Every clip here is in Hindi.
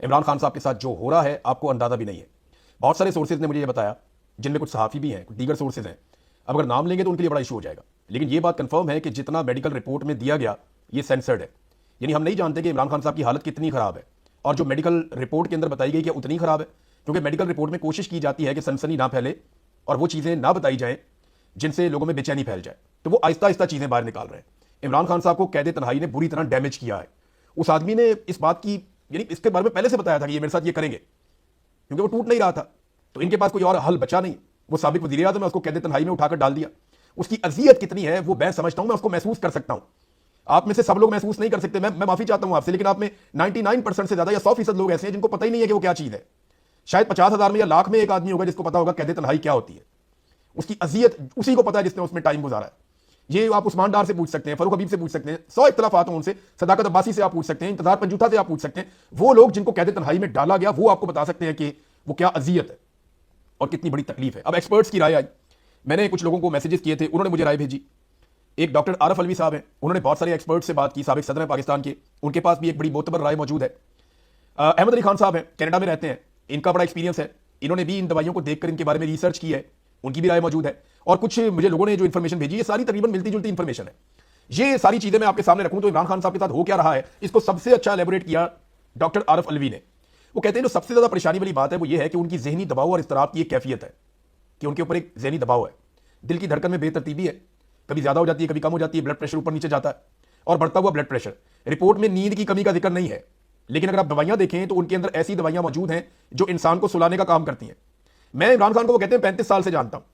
इमरान खान साहब के साथ जो हो रहा है आपको अंदाजा भी नहीं है। बहुत सारे सोर्सेज ने मुझे ये बताया, जिनमें कुछ सहाफ़ी भी हैं, कुछ दीगर सोर्सेज हैं। अब अगर नाम लेंगे तो उनके लिए बड़ा इशू हो जाएगा, लेकिन ये बात कंफर्म है कि जितना मेडिकल रिपोर्ट में दिया गया ये सेंसर्ड है। यानी हम नहीं जानते कि इमरान खान साहब की हालत कितनी खराब है, और जो मेडिकल रिपोर्ट के अंदर बताई गई क्या उतनी खराब है, क्योंकि मेडिकल रिपोर्ट में कोशिश की जाती है कि सनसनी ना फैले और वो चीज़ें ना बताई जाएं जिनसे लोगों में बेचैनी फैल जाए। तो वो आहिस्ता आहिस्ता चीज़ें बाहर निकाल रहे हैं। इमरान खान साहब को कैद तन्हाई ने बुरी तरह डैमेज किया है। उस आदमी ने इस बात की, यानी इसके बारे में पहले से बताया था कि ये मेरे साथ ये करेंगे, क्योंकि वो टूट नहीं रहा था। तो इनके पास कोई और हल बचा नहीं। वो साबिक वज़ीर आज़म है, उसको कैद तन्हाई में उठाकर डाल दिया। उसकी अजियत कितनी है वो मैं समझता हूं, मैं उसको महसूस कर सकता हूं। आप में से सब लोग महसूस नहीं कर सकते, मैं माफी चाहता हूं आपसे, लेकिन आप में 99% से ज्यादा या 100% लोग ऐसे हैं जिनको पता ही नहीं है कि वो क्या चीज है। शायद 50,000 में या लाख में एक आदमी होगा जिसको पता होगा कैद तन्हाई क्या होती है। उसकी अजियत उसी को पता है जिसने उसमें टाइम गुजारा है। ये आप उस्मान डार से पूछ सकते हैं, फरूख हबीब से पूछ सकते हैं, 100 इख्तलाफात हों उनसे, सदाकत अब्बासी से आप पूछ सकते हैं, इंतजार पंजूथा से आप पूछ सकते हैं। वो लोग जिनको कैद तन्हाई में डाला गया वो आपको बता सकते हैं कि वो क्या अजियत है और कितनी बड़ी तकलीफ है। अब एक्सपर्ट्स की राय आई, मैंने कुछ लोगों को मैसेजेस किए थे, उन्होंने मुझे राय भेजी। एक डॉक्टर आरफ अलवी साहब हैं, उन्होंने बहुत सारे एक्सपर्ट से बात की, साबिक सदर हैं पाकिस्तान के, उनके पास भी एक बड़ी मोतबर राय मौजूद है। अहमद अली खान साहब हैं, कनाडा में रहते हैं, इनका बड़ा एक्सपीरियंस है, इन्होंने भी इन दवाइयों को देखकर इनके बारे में रिसर्च की है, उनकी भी राय मौजूद है। और कुछ मुझे लोगों ने जो इन्फॉर्मेशन भेजी, ये सारी तकरीबन मिलती जुलती इन्फॉर्मेशन है। ये सारी चीजें मैं आपके सामने रखूं तो इमरान खान साहब के साथ हो क्या रहा है इसको सबसे अच्छा एलेबोरेट किया डॉक्टर आरफ अलवी ने। वो कहते हैं जो सबसे ज्यादा परेशानी वाली बात है वो ये है कि उनकी जहनी दबाव और इस्तराब की एक कैफियत है कि उनके ऊपर एक जहनी दबाव है। दिल की धड़कन में बेतरतीबी है, कभी ज्यादा हो जाती है, कभी कम हो जाती है, ब्लड प्रेशर ऊपर नीचे जाता है और बढ़ता हुआ ब्लड प्रेशर। रिपोर्ट में नींद की कमी का जिक्र नहीं है, लेकिन अगर आप दवाइयां देखें तो उनके अंदर ऐसी दवाइयां मौजूद हैं जो इंसान को सुलाने का काम करती हैं। मैं इमरान खान को वो कहते हैं 35 साल से जानता हूं,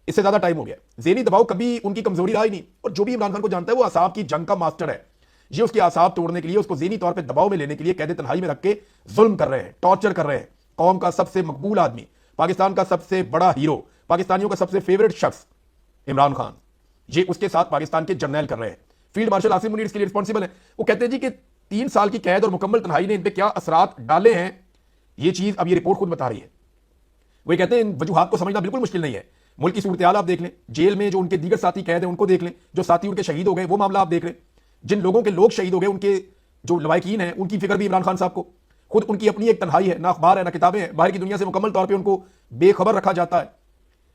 इससे ज्यादा टाइम हो गया। ज़हनी दबाव कभी उनकी कमजोरी रहा ही नहीं, और जो भी इमरान खान को जानता है वो आसाब की जंग का मास्टर है। ये उसके आसाब तोड़ने के लिए, उसको ज़हनी तौर पे दबाव में लेने के लिए कैद तन्हाई में रख के जुल्म कर रहे हैं, टॉर्चर कर रहे हैं। कौम का सबसे मकबूल आदमी, पाकिस्तान का सबसे बड़ा हीरो, पाकिस्तानियों का सबसे फेवरेट शख्स इमरान खान, ये उसके साथ पाकिस्तान के जर्नैल कर रहे हैं। फील्ड मार्शल आसिम मुनीर इसके लिए रिस्पॉन्सिबल है। वो कहते हैं जी कि 3 साल की कैद और मुकम्मल तन्हाई ने इन पे क्या असरात डाले हैं, ये चीज अब ये रिपोर्ट खुद बता रही है। वो कहते हैं इन वजूहात को समझना बिल्कुल मुश्किल नहीं है। मुल्क की सूरत आप देख लें, जेल में जो उनके दीगर साथी कैद हैं उनको देख लें, जो साथी उनके शहीद हो गए वो मामला आप देख लें, जिन लोगों के लोग शहीद हो गए उनके जो लवाकिन हैं उनकी फिक्र भी इमरान खान साहब को, खुद उनकी अपनी एक तन्हाई है, ना अखबार है ना किताबें हैं, बाहर की दुनिया से मुकम्मल तौर पर उनको बेखबर रखा जाता है।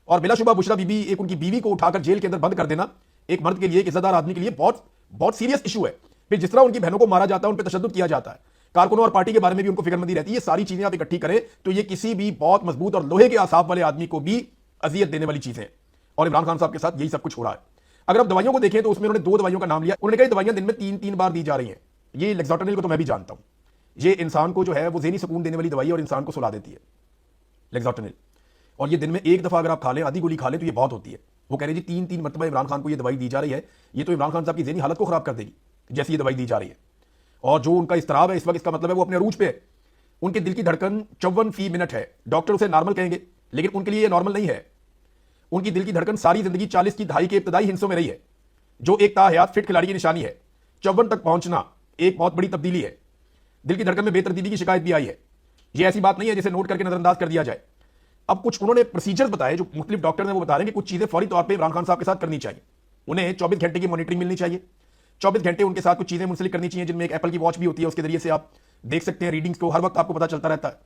और बिलाशुबा बुशरा बीबी, एक उनकी बीवी को उठाकर जेल के अंदर बंद कर देना एक मर्द के लिए, एक इज्जतदार आदमी के लिए बहुत बहुत सीरियस इशू है। फिर जिस तरह उनकी बहनों को मारा जाता है, उन पर तशद्दुद किया जाता है, कारकुनों और पार्टी के बारे में भी उनको फिक्रमंदी रहती है। ये सारी चीजें आप इकट्ठी करें तो ये किसी भी बहुत मजबूत और लोहे के आसाब वाले आदमी को भी अजियत देने वाली चीजें, और इमरान खान साहब के साथ यही सब कुछ हो रहा है। अगर आप दवाइयों को देखें तो उसमें उन्होंने 2 दवाइयों का नाम लिया। उन्होंने कहा दवाइयां दिन में 3-3 बार दी जा रही हैं। ये लेक्सोटनिल को तो मैं भी जानता हूं, ये इंसान को जो है वो ज़हनी सुकून देने वाली दवाई है और इंसान को सुला देती है लेक्सोटनिल। और ये दिन में एक दफा अगर आप खा लें, आधी गोली खा लें तो ये बहुत होती है। वो कह रहे जी 3-3 मरतबा इमरान खान को ये दवाई दी जा रही है, ये तो इमरान खान साहब की ज़हनी हालत को खराब कर देगी जैसी ये दवाई दी जा रही है। और जो उनका इस्तराब है इस वक्त, इसका मतलब है वो अपने अरूज पे है। उनके दिल की धड़कन 54 फी मिनट है। डॉक्टर उसे नॉर्मल कहेंगे, लेकिन उनके लिए ये नॉर्मल नहीं है। उनकी दिल की धड़कन सारी जिंदगी 40 की दहाई के इब्तदाई हिस्सों में रही है, जो एक ताहयात फिट खिलाड़ी की निशानी है। 54 तक पहुंचना एक बहुत बड़ी तब्दीली है। दिल की धड़कन में बेतरतीबी की शिकायत भी आई है। ये ऐसी बात नहीं है जिसे नोट करके नजरअंदाज कर दिया जाए। अब कुछ उन्होंने प्रोसीजर्स बताए जो मुख्तलिफ डॉक्टर ने, वो बता रहे हैं कि कुछ चीजें फौरी तौर पर इमरान खान साहब के साथ करनी चाहिए। उन्हें 24 घंटे की मॉनिटरिंग मिलनी चाहिए, 24 घंटे उनके साथ कुछ चीजें मुंसलिक करनी चाहिए, जिनमें एक एप्पल की वॉच भी होती है, उसके जरिए से आप देख सकते हैं रीडिंग्स को, हर वक्त आपको पता चलता रहता है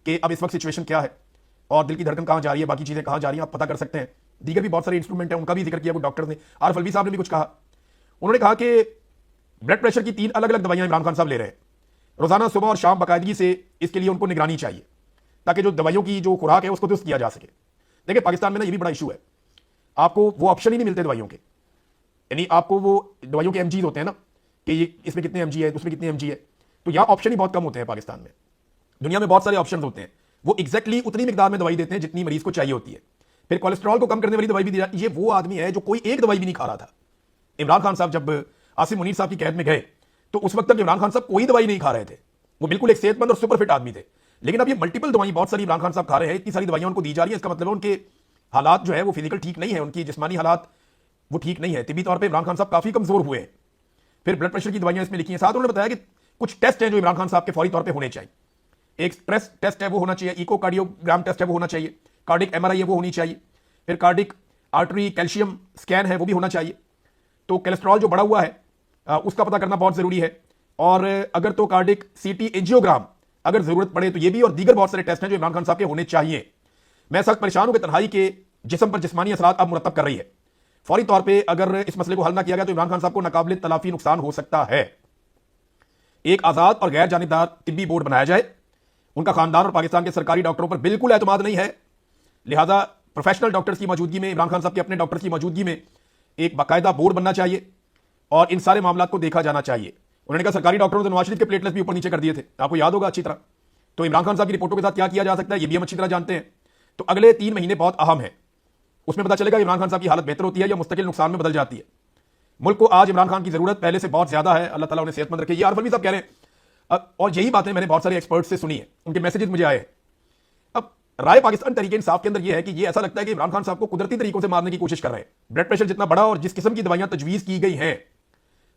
कि अब इस वक्त सिचुएशन क्या है और दिल की धड़कन कहां जा रही है, बाकी चीजें कहां जा रही हैं, आप पता कर सकते हैं। दीगर भी बहुत सारे इंस्ट्रूमेंट हैं, उनका भी जिक्र किया वो डॉक्टर ने। आरफ अलवी साहब ने भी कुछ कहा। उन्होंने कहा कि ब्लड प्रेशर की 3 अलग अलग दवाइयां इमरान खान साहब ले रहे हैं रोजाना, सुबह और शाम बाकायदगी से। इसके लिए उनको निगरानी चाहिए ताकि जो दवाइयों की जो खुराक है उसको दुरुस्त किया जा सके। देखिए पाकिस्तान में ना ये भी बड़ा इशू है, आपको वो ऑप्शन ही नहीं मिलते दवाइयों के। यानी आपको वो दवाइयों के एमजीज होते हैं ना कि ये इसमें कितने एमजी है, उसमें कितने एमजी है, तो यहाँ ऑप्शन ही बहुत कम होते हैं पाकिस्तान में। दुनिया में बहुत सारे ऑप्शन होते हैं, वो एग्जैक्टली उतनी मिकदार में दवाई देते हैं जितनी मरीज को चाहिए होती है। फिर कोलेस्ट्रॉल को कम करने वाली दवाई भी दी जाती है। ये वो आदमी है जो कोई एक दवाई भी नहीं खा रहा था। इमरान खान साहब जब आसिम मुनीर साहब की कैद में गए तो उस वक्त तक इमरान खान साहब कोई दवाई नहीं खा रहे थे, वो बिल्कुल एक सेहतमंद और सुपर फिट आदमी थे। लेकिन अब ये मल्टीपल दवाई बहुत सारी इमरान खान साहब खा रहे हैं, इतनी सारी दवाइयां उनको दी जा रही है, इसका मतलब है उनके हालात जो है वो फिजिकल ठीक नहीं है, उनकी जिस्मानी हालात वो ठीक नहीं है, तिबी तौर पर इमरान खान साहब काफी कमजोर हुए हैं। फिर ब्लड प्रेशर की दवाइयां इसमें लिखी हैं। साथ उन्होंने बताया कि कुछ टेस्ट हैं जो इमरान खान साहब के फौरी तौर पे होने चाहिए। एक स्ट्रेस टेस्ट है वो होना चाहिए, इकोकार्डियोग्राम टेस्ट है वो होना चाहिए, कार्डिक एमआरआई है वो होनी चाहिए, फिर कार्डिक आर्टरी कैल्शियम स्कैन है वो भी होना चाहिए। तो कोलेस्ट्रॉल जो बढ़ा हुआ है उसका पता करना बहुत जरूरी है। और अगर तो कार्डिक सीटी एंजियोग्राम अगर जरूरत पड़े तो ये भी, और दीगर बहुत सारे टेस्ट हैं जो इमरान खान साहब के होने चाहिए। मैं सख्त परेशान हूं कि तन्हाई के जिस्म पर जिस्मानी असरात अब मुरतब कर रही है। फौरी तौर पर अगर इस मसले को हल ना किया गया तो इमरान खान साहब को नाकाबिल तलाफी नुकसान हो सकता है। एक आजाद और गैर जानिबदार तिब्बी बोर्ड बनाया जाए। उनका खानदान और पाकिस्तान के सरकारी डॉक्टरों पर बिल्कुल एतमाद नहीं है, लिहाजा प्रोफेशनल डॉक्टर्स की मौजूदगी में, इमरान खान साहब के अपने डॉक्टर्स की मौजूदगी में एक बाकायदा बोर्ड बनना चाहिए और इन सारे मामलों को देखा जाना चाहिए। उन्होंने कहा सरकारी डॉक्टरों ने नवाज शरीफ के प्लेटलेट्स भी ऊपर नीचे कर दिए थे, आपको याद होगा अच्छी तरह। तो इमरान खान साहब की रिपोर्टों के साथ क्या किया जा सकता है ये भी हम अच्छी तरह जानते हैं। तो अगले 3 महीने बहुत अहम है, उसमें पता चलेगा इमरान खान साहब की हालत बेहतर होती है या मुस्तकिल नुकसान में बदल जाती है। मुल्क को आज इमरान खान की जरूरत पहले से बहुत ज्यादा है, अल्लाह ताला उन्हें सेहतमंद रखे, ये आरिफ अलवी साहब कह रहे हैं। और यही बातें मैंने बहुत सारे एक्सपर्ट से सुनी है, उनके मैसेजेस मुझे आए हैं। अब राय पाकिस्तान तरीके इंसाफ के अंदर यह है कि ये ऐसा लगता है कि इमरान खान साहब को कुदरती तरीकों से मारने की कोशिश कर रहे हैं। ब्लड प्रेशर जितना बड़ा और जिस किस्म की दवाइयां तजवीज की गई हैं,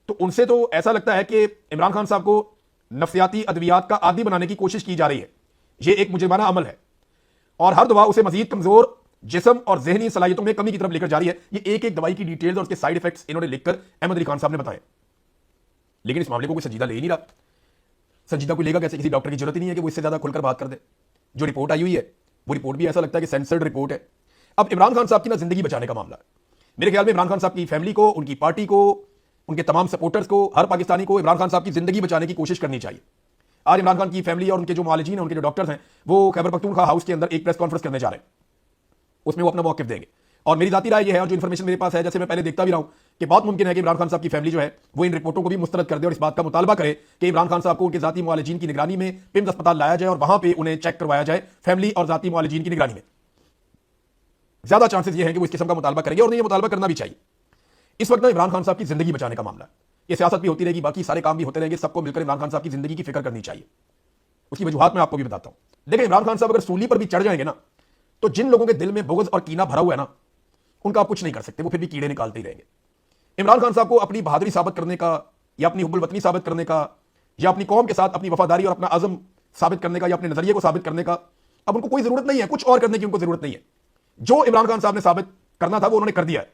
तो उनसे तो ऐसा लगता है कि इमरान खान साहब को नफ्सियाती अद्वियात का आदी बनाने की कोशिश की जा रही है। यह एक मुजरिमाना अमल है और हर दवा उसे मजीद कमजोर जिस्म और जहनी सलाहियतों में कमी की तरफ लेकर जा रही है। ये एक एक दवाई की डिटेल्स और उसके साइड इफेक्ट्स इन्होंने लिखकर अहमद अली खान साहब ने बताए, लेकिन इस मामले को कोई संजीदा ले ही नहीं रहा। संजीदा कोई लेगा कैसे? किसी डॉक्टर की जरूरत ही नहीं है कि वो इससे ज्यादा खुलकर बात कर दे। जो रिपोर्ट आई हुई है वो रिपोर्ट भी ऐसा लगता है कि सेंसर्ड रिपोर्ट है। अब इमरान खान साहब की ना जिंदगी बचाने का मामला है। मेरे ख्याल में इमरान खान साहब की फैमिली को, उनकी पार्टी को, उनके तमाम सपोर्टर्स को, हर पाकिस्तानी को इमरान खान साहब की जिंदगी बचाने की कोशिश करनी चाहिए। आज इमरान खान की फैमिली और उनके जो मुआलिजीन हैं, उनके जो डॉक्टर्स हैं, वो खैबर पख्तूनख्वा हाउस के अंदर एक प्रेस कॉन्फ्रेंस करने जा रहे हैं, उसमें वो अपना मौक़िफ़ देंगे। और मेरी जाती राय ये है और जो इन्फॉर्मेशन मेरे पास है, जैसे मैं पहले देखता भी रहा हूं, कि बहुत मुमकिन है कि इमरान खान साहब की फैमिली जो है वो इन रिपोर्टों को भी मुस्तरद कर दे और इस बात का मुतालबा करे कि इमरान खान साहब को उनके जाती मुआलिजीन की निगरानी में पिम्स अस्पताल लाया जाए और वहां पे उन्हें चेक करवाया जाए, फैमिली और जाती मुआलिजीन की निगरानी में। ज्यादा चांसेस ये हैं कि वो इस किस्म का मुतालबा करेंगे और ये मुतालबा करना भी चाहिए। इस वक्त ना इमरान खान साहब की जिंदगी बचाने का मामला है। ये सियासत भी होती रहेगी, बाकी सारे काम भी होते रहेंगे, सबको मिलकर इमरान खान साहब की जिंदगी की फिक्र करनी चाहिए। उसकी वजूहात मैं आपको भी बताता हूं। देखिए, इमरान खान साहब अगर सूली पर भी चढ़ जाएंगे ना, तो जिन लोगों के दिल में बुग़्ज़ और कीना भरा हुआ है ना, उनका आप कुछ नहीं कर सकते, वो फिर भी कीड़े निकालते ही रहेंगे। इमरान खान साहब को अपनी बहादुरी साबित करने का या अपनी हुब्बुल वतनी साबित करने का या अपनी कौम के साथ अपनी वफादारी और अपना अज़म साबित करने का या अपने नजरिए को साबित करने का अब उनको कोई जरूरत नहीं है, कुछ और करने की उनको जरूरत नहीं है। जो इमरान खान साहब ने साबित करना था वो उन्होंने कर दिया है।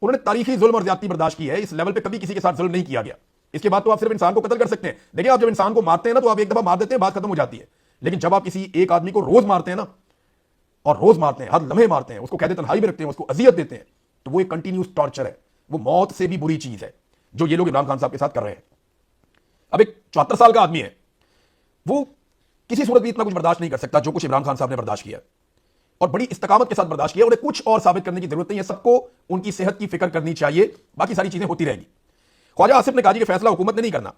उन्होंने तारीखी जुल्म और ज्यादती बर्दाश्त की है, इस लेवल पे कभी किसी के साथ जुल्म नहीं किया गया। इसके बाद तो आप सिर्फ इंसान को कत्ल कर सकते हैं। देखिए, आप जब इंसान को मारते हैं ना, तो आप एक दफा मार देते हैं, बात खत्म हो जाती है। लेकिन जब आप किसी एक आदमी को रोज मारते हैं ना, और रोज मारते हैं, हर लम्हे मारते हैं, उसको कैद तन्हाई में रखते हैं, उसको अजियत देते हैं, तो वो एक कंटिन्यूस टॉर्चर है। वो मौत से भी बुरी चीज है जो ये लोग इमरान खान साहब के साथ कर रहे हैं। अब एक 74 साल का आदमी है, वो किसी सूरत भी इतना कुछ बर्दाश्त नहीं कर सकता जो कुछ इमरान खान साहब ने बर्दाश्त किया और बड़ी इस्तकामत के साथ बर्दाश्त किया। उन्हें कुछ और साबित करने की जरूरत नहीं है, सबको उनकी सेहत की फिक्र करनी चाहिए, बाकी सारी चीजें होती रहेगी। ख्वाजा आसिफ ने कहा कि फैसला हुकूमत ने नहीं करना,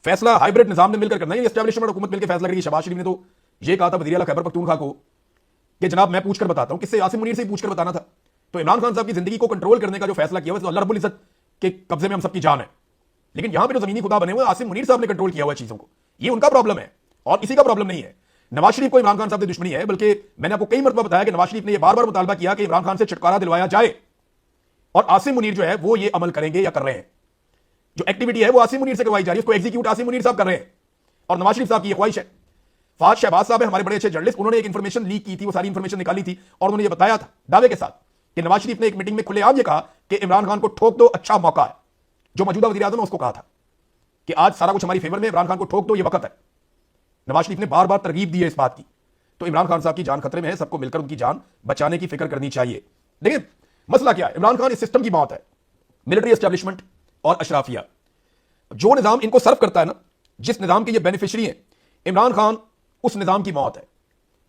फैसला हाइब्रिड निजाम ने मिलकर करना है। एस्टैब्लिशमेंट हुकूमत मिलकर फैसला करेगी। शहबाज शरीफ ने तो यह कहा था वज़ीर आला खैबर पख्तूनख्वा को कि जनाब मैं पूछकर बताता हूं, किससे? आसिम मुनीर से पूछकर बताना था। तो इमरान खान साहब की जिंदगी को कंट्रोल करने का जो फैसला किया हुआ, तो अल्लाह रब्बुल इज्जत के कब्जे में हम सबकी जान है। लेकिन यहां पे जो जमीनी खुदा बने हुए आसिम मुनीर साहब ने कंट्रोल किया हुआ चीजों को, ये उनका प्रॉब्लम है और किसी का प्रॉब्लम नहीं है। नवाज शरीफ को इमरान खान साहब से दुश्मनी है, बल्कि मैंने आपको कई मरतबा बताया कि नवाज शरीफ ने यह बार बार मुतालबा किया कि इमरान खान से छुटकारा दिलवाया जाए और आसिम मुनीर जो है वो ये अमल करेंगे या कर रहे हैं। जो एक्टिविटी है वो आसिम मुनीर से करवाई जा रही है, उसको एग्जीक्यूट आसिम मुनीर साहब कर रहे हैं और नवाज शरीफ साहब की ख्वाहिश है। फाज शहबाज साहब है हमारे बड़े अच्छे जर्नलिस्ट, उन्होंने एक इंफॉर्मेशन लीक की थी, वो सारी इंफॉर्मेशन निकाली थी और उन्होंने ये बताया था दावे के साथ कि नवाज शरीफ ने एक मीटिंग में खुलेआम ये कहा कि इमरान खान को ठोक दो, अच्छा मौका है। जो मौजूदा वज़ीर आज़म है उसको कहा था कि आज सारा कुछ हमारी फेवर में, इमरान खान को ठोक दो, ये वक्त है। नवाज शरीफ ने बार बार तरगीब दी है इस बात की। तो इमरान खान साहब की जान खतरे में है, सबको मिलकर उनकी जान बचाने की फिक्र करनी चाहिए। देखिए मसला क्या है, इमरान खान इस सिस्टम की मौत है, मिलिट्री एस्टैब्लिशमेंट और अशराफिया। जो निजाम इनको सर्व करता है ना, जिस निजाम के ये बेनिफिशियरी हैं, इमरान खान उस निजाम की मौत है।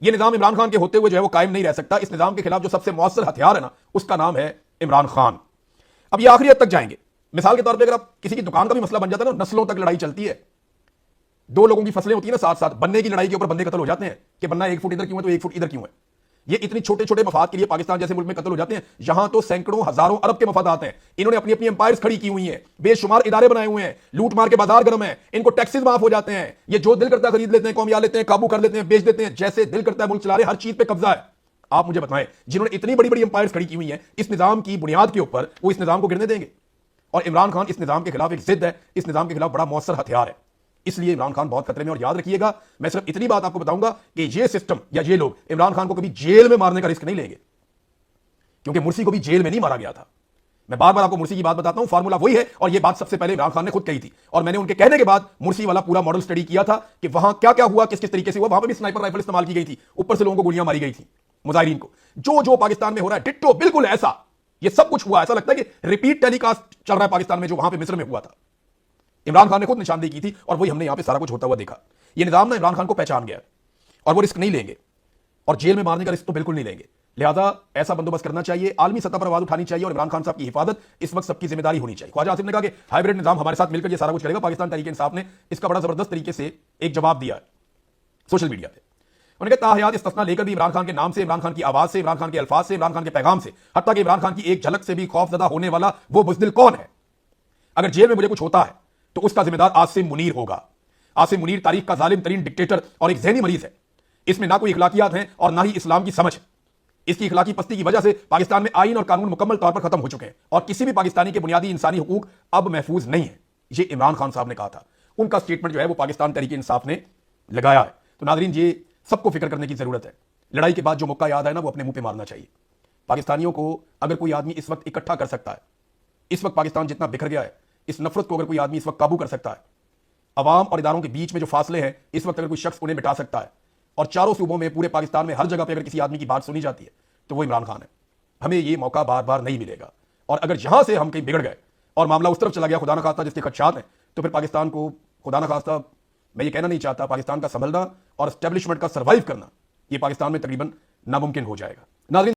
ये निजाम इमरान खान के होते हुए जो है वो कायम नहीं रह सकता। इस निजाम के खिलाफ जो सबसे मौसर हथियार है ना, उसका नाम है इमरान खान। अब ये आखिरी हद तक जाएंगे। मिसाल के तौर पे अगर आप किसी की दुकान का भी मसला बन जाता है ना, नस्लों तक लड़ाई चलती है। दो लोगों की फसलें होती है ना साथ साथ, बनने की लड़ाई के ऊपर बंदे कत्ल हो जाते हैं कि बनना 1 फुट इधर क्यों है तो 1 फुट इधर क्यों है। ये इतनी छोटे छोटे मफाद के लिए पाकिस्तान जैसे मुल्क में कत्ल हो जाते हैं, यहां तो सैकड़ों हजारों अरब के मफाद आते हैं। इन्होंने अपनी अपनी एम्पायर्स खड़ी की हुई हैं, बेशुमार इदारे बनाए हुए हैं, लूट मार के बाजार गर्म है, इनको टैक्सेस माफ हो जाते हैं। ये जो दिल करता है खरीद लेते हैं, कौमिया लेते हैं, काबू कर लेते हैं, बेच देते हैं, जैसे दिल करता है मुल्क चला रहे, हर चीज पे कब्जा है। आप मुझे बताएं, जिन्होंने इतनी बड़ी बड़ी एम्पायर्स खड़ी की हुई हैं इस निजाम की बुनियाद के ऊपर, वो इस निजाम को गिरने देंगे? और इमरान खान इस निजाम के खिलाफ एक जिद है, इस निजाम के खिलाफ बड़ा मौसर हथियार है। इसलिए इमरान खान बहुत खतरे में। और याद रखिएगा, मैं सिर्फ इतनी बात आपको बताऊंगा कि ये सिस्टम या ये लोग इमरान खान को कभी जेल में मारने का रिस्क नहीं लेंगे, क्योंकि मुर्सी को भी जेल में नहीं मारा गया था। मैं बार बार आपको मुर्सी की बात बताता हूं, फार्मूला वही है, और यह बात सबसे पहले इमरान खान ने खुद कही थी, और मैंने उनके कहने के बाद मुर्सी वाला पूरा मॉडल स्टडी किया था कि वहां क्या क्या हुआ, किस किस तरीके से हुआ। वहां पर भी स्नाइपर राइफल इस्तेमाल की गई थी, ऊपर से लोगों को गोलियां मारी गई थी, मुजाहिरीन को। जो जो पाकिस्तान में हो रहा है डिट्टो बिल्कुल ऐसा, ये सब कुछ हुआ। ऐसा लगता है कि रिपीट टेलीकास्ट चल रहा है पाकिस्तान में, जो वहां पे मिस्र में हुआ था। इमरान खान ने खुद निशानदेही की थी, और वही हमने यहां पे सारा कुछ होता हुआ देखा। ये निजाम ना इमरान खान को पहचान गया, और वो रिस्क नहीं लेंगे, और जेल में मारने का रिस्क तो बिल्कुल नहीं लेंगे। लिहाजा ऐसा बंदोबस्त करना चाहिए, आलमी सतह पर आवाज उठानी चाहिए, और इमरान खान साहब की हिफाजत इस वक्त सबकी जिम्मेदारी होनी चाहिए। ख्वाजा आसिफ ने कहा कि हाइब्रिड निजाम हमारे साथ मिलकर ये सारा कुछ करेगा। पाकिस्तान तहरीक इंसाफ ने इसका बड़ा जबरदस्त तरीके से एक जवाब दिया है सोशल मीडिया पे। उन्होंने कहा ताहयात इस्तिस्ना लेकर भी इमरान खान के नाम से, इमरान खान की आवाज से, इमरान खान के अल्फाज से, इमरान खान के पैगाम से, हत्ता कि इमरान खान की एक झलक से भी खौफजदा होने वाला वो बुज़दिल कौन है। अगर जेल में मुझे कुछ होता है तो उसका जिम्मेदार आसिम मुनीर होगा। आसिम मुनीर तारीख का जालिम तरीन डिक्टेटर और एक ज़हनी मरीज है। इसमें ना कोई इखलाकियात हैं और ना ही इस्लाम की समझ है। इसकी इखलाकी पस्ती की वजह से पाकिस्तान में आईन और कानून मुकम्मल तौर पर खत्म हो चुके हैं, और किसी भी पाकिस्तानी के बुनियादी इंसानी हुकूक अब महफूज नहीं है। ये इमरान खान साहब ने कहा था, उनका स्टेटमेंट जो है वो पाकिस्तान तहरीक इंसाफ ने लगाया है। तो नाज़रीन, ये सबको फिक्र करने की जरूरत है। लड़ाई के बाद जो मौका याद आए ना, वो अपने मुंह पे मारना चाहिए। पाकिस्तानियों को अगर कोई आदमी इस वक्त इकट्ठा कर सकता है, इस वक्त पाकिस्तान जितना बिखर गया है, इस नफरत को अगर कोई आदमी इस वक्त काबू कर सकता है, अवाम और इदारों के बीच में जो फासले हैं इस वक्त अगर कोई शख्स उन्हें मिटा सकता है, और चारों सूबों में, पूरे पाकिस्तान में हर जगह पे अगर किसी आदमी की बात सुनी जाती है, तो वो इमरान खान है। हमें ये मौका बार बार नहीं मिलेगा, और अगर यहां से हम कहीं बिगड़ गए और मामला उस तरफ चला गया, खुदा न खास्ता जिसके खदशात हैं, तो फिर पाकिस्तान को, खुदा न खास्ता मैं ये कहना नहीं चाहता, पाकिस्तान का संभलना और एस्टेब्लिशमेंट का सर्वाइव करना, ये पाकिस्तान में तकरीबन नामुमकिन हो जाएगा। नाज़रीन,